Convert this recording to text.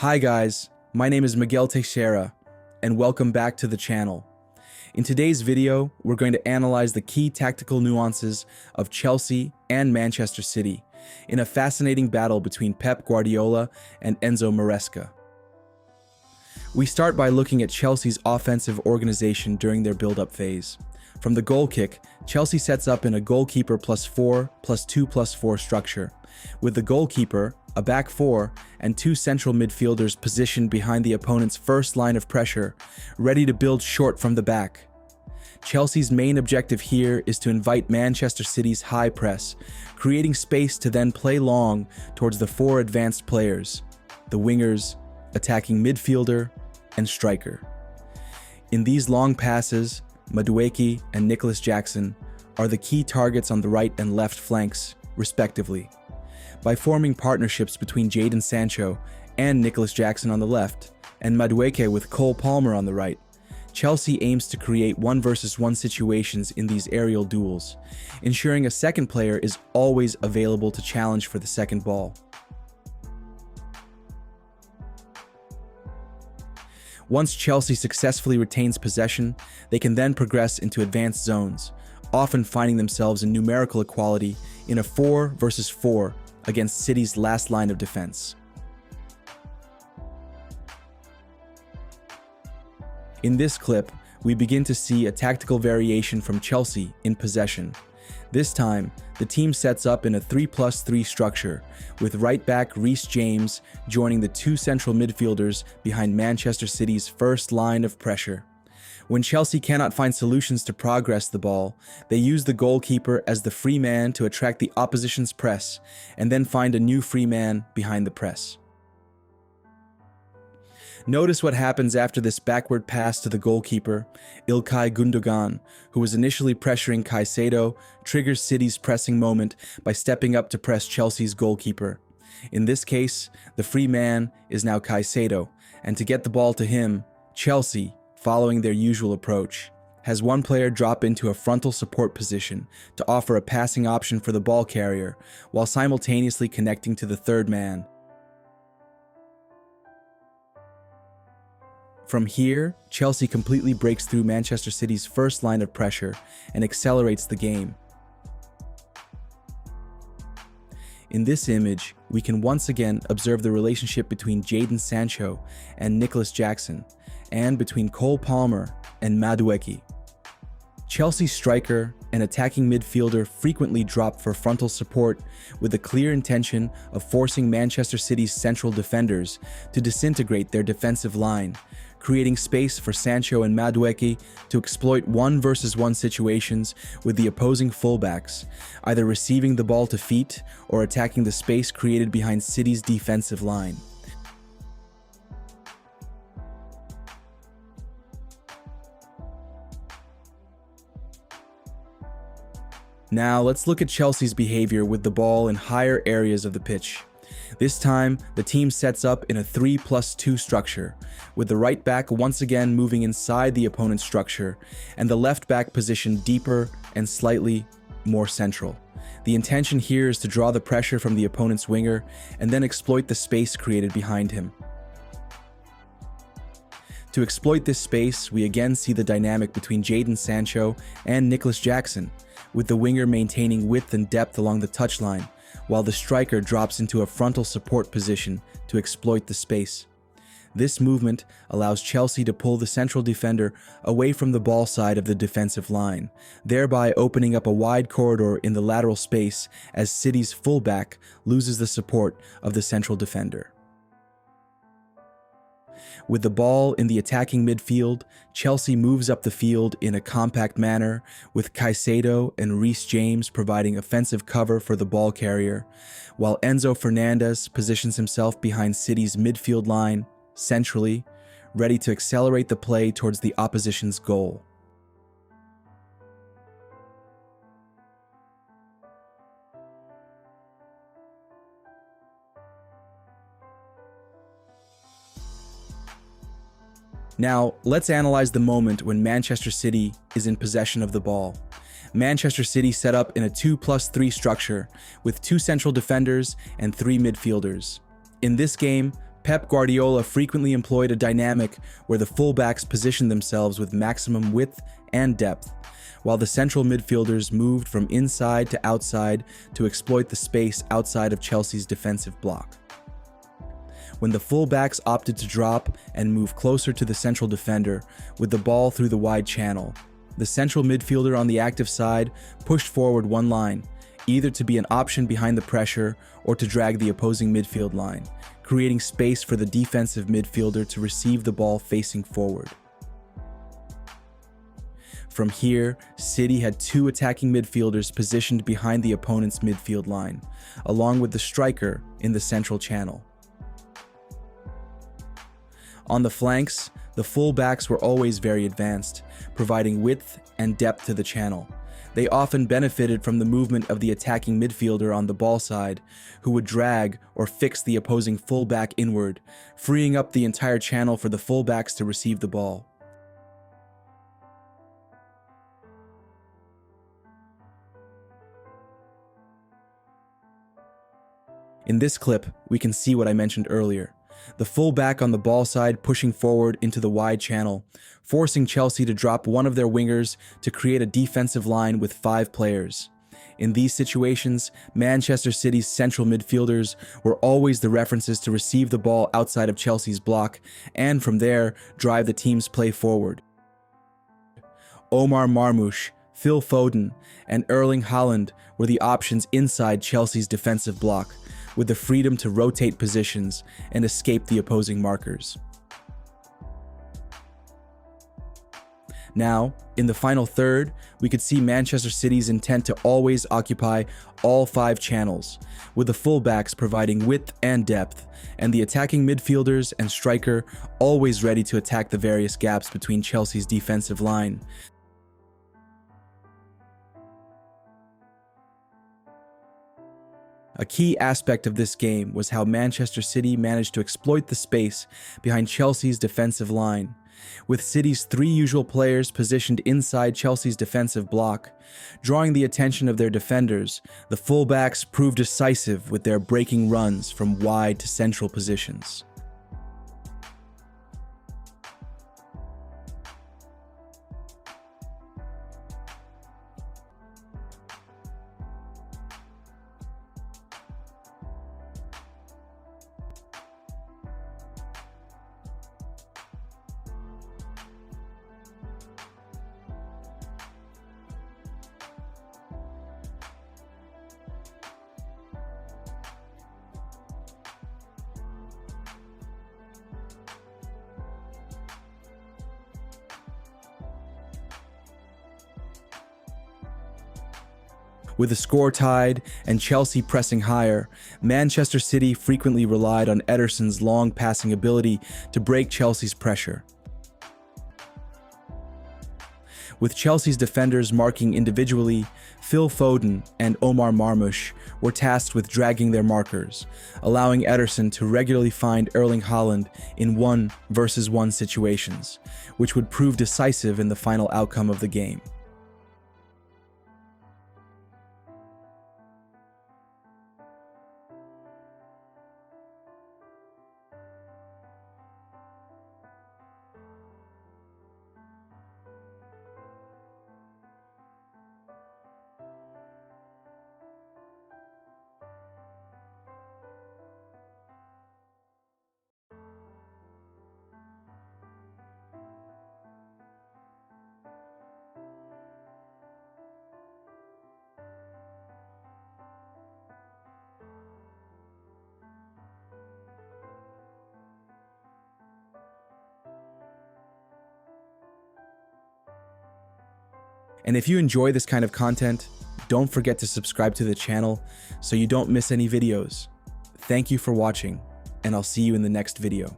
Hi guys, my name is Miguel Teixeira, and welcome back to the channel. In today's video, we're going to analyze the key tactical nuances of Chelsea and Manchester City in a fascinating battle between Pep Guardiola and Enzo Maresca. We start by looking at Chelsea's offensive organization during their build-up phase. From the goal kick, Chelsea sets up in a goalkeeper +4/+2/+4 structure, with the goalkeeper, a back four, and two central midfielders positioned behind the opponent's first line of pressure, ready to build short from the back. Chelsea's main objective here is to invite Manchester City's high press, creating space to then play long towards the four advanced players, the wingers, attacking midfielder, and striker. In these long passes, Madueke and Nicholas Jackson are the key targets on the right and left flanks, respectively. By forming partnerships between Jadon Sancho and Nicholas Jackson on the left, and Madueke with Cole Palmer on the right, Chelsea aims to create 1-versus-1 situations in these aerial duels, ensuring a second player is always available to challenge for the second ball. Once Chelsea successfully retains possession, they can then progress into advanced zones, often finding themselves in numerical equality in a 4-versus-4 against City's last line of defense. In this clip, we begin to see a tactical variation from Chelsea in possession. This time, the team sets up in a 3+3 structure, with right-back Reece James joining the two central midfielders behind Manchester City's first line of pressure. When Chelsea cannot find solutions to progress the ball, they use the goalkeeper as the free man to attract the opposition's press, and then find a new free man behind the press. Notice what happens after this backward pass to the goalkeeper. İlkay Gündoğan, who was initially pressuring Caicedo, triggers City's pressing moment by stepping up to press Chelsea's goalkeeper. In this case, the free man is now Caicedo, and to get the ball to him, Chelsea, following their usual approach, has one player drop into a frontal support position to offer a passing option for the ball carrier, while simultaneously connecting to the third man. From here, Chelsea completely breaks through Manchester City's first line of pressure and accelerates the game. In this image, we can once again observe the relationship between Jadon Sancho and Nicholas Jackson, and between Cole Palmer and Madueke. Chelsea's striker and attacking midfielder frequently drop for frontal support with the clear intention of forcing Manchester City's central defenders to disintegrate their defensive line, creating space for Sancho and Madueke to exploit 1-versus-1 situations with the opposing fullbacks, either receiving the ball to feet or attacking the space created behind City's defensive line. Now let's look at Chelsea's behavior with the ball in higher areas of the pitch. This time, the team sets up in a 3+2 structure, with the right back once again moving inside the opponent's structure, and the left back positioned deeper and slightly more central. The intention here is to draw the pressure from the opponent's winger and then exploit the space created behind him. To exploit this space, we again see the dynamic between Jadon Sancho and Nicholas Jackson, with the winger maintaining width and depth along the touchline, while the striker drops into a frontal support position to exploit the space. This movement allows Chelsea to pull the central defender away from the ball side of the defensive line, thereby opening up a wide corridor in the lateral space as City's fullback loses the support of the central defender. With the ball in the attacking midfield, Chelsea moves up the field in a compact manner, with Caicedo and Reece James providing offensive cover for the ball carrier, while Enzo Fernandez positions himself behind City's midfield line, centrally, ready to accelerate the play towards the opposition's goal. Now, let's analyze the moment when Manchester City is in possession of the ball. Manchester City set up in a 2+3 structure with two central defenders and three midfielders. In this game, Pep Guardiola frequently employed a dynamic where the fullbacks positioned themselves with maximum width and depth, while the central midfielders moved from inside to outside to exploit the space outside of Chelsea's defensive block. When the fullbacks opted to drop and move closer to the central defender with the ball through the wide channel, the central midfielder on the active side pushed forward one line, either to be an option behind the pressure or to drag the opposing midfield line, creating space for the defensive midfielder to receive the ball facing forward. From here, City had two attacking midfielders positioned behind the opponent's midfield line, along with the striker in the central channel. On the flanks, the full-backs were always very advanced, providing width and depth to the channel. They often benefited from the movement of the attacking midfielder on the ball side, who would drag or fix the opposing full-back inward, freeing up the entire channel for the full-backs to receive the ball. In this clip, we can see what I mentioned earlier. The full-back on the ball side pushing forward into the wide channel, forcing Chelsea to drop one of their wingers to create a defensive line with 5 players. In these situations, Manchester City's central midfielders were always the references to receive the ball outside of Chelsea's block and from there drive the team's play forward. Omar Marmoush, Phil Foden, and Erling Haaland were the options inside Chelsea's defensive block, with the freedom to rotate positions and escape the opposing markers. Now, in the final third, we could see Manchester City's intent to always occupy all 5 channels, with the fullbacks providing width and depth, and the attacking midfielders and striker always ready to attack the various gaps between Chelsea's defensive line. A key aspect of this game was how Manchester City managed to exploit the space behind Chelsea's defensive line. With City's 3 usual players positioned inside Chelsea's defensive block, drawing the attention of their defenders, the fullbacks proved decisive with their breaking runs from wide to central positions. With the score tied and Chelsea pressing higher, Manchester City frequently relied on Ederson's long passing ability to break Chelsea's pressure. With Chelsea's defenders marking individually, Phil Foden and Omar Marmoush were tasked with dragging their markers, allowing Ederson to regularly find Erling Haaland in 1-versus-1 situations, which would prove decisive in the final outcome of the game. And if you enjoy this kind of content, don't forget to subscribe to the channel so you don't miss any videos. Thank you for watching, and I'll see you in the next video.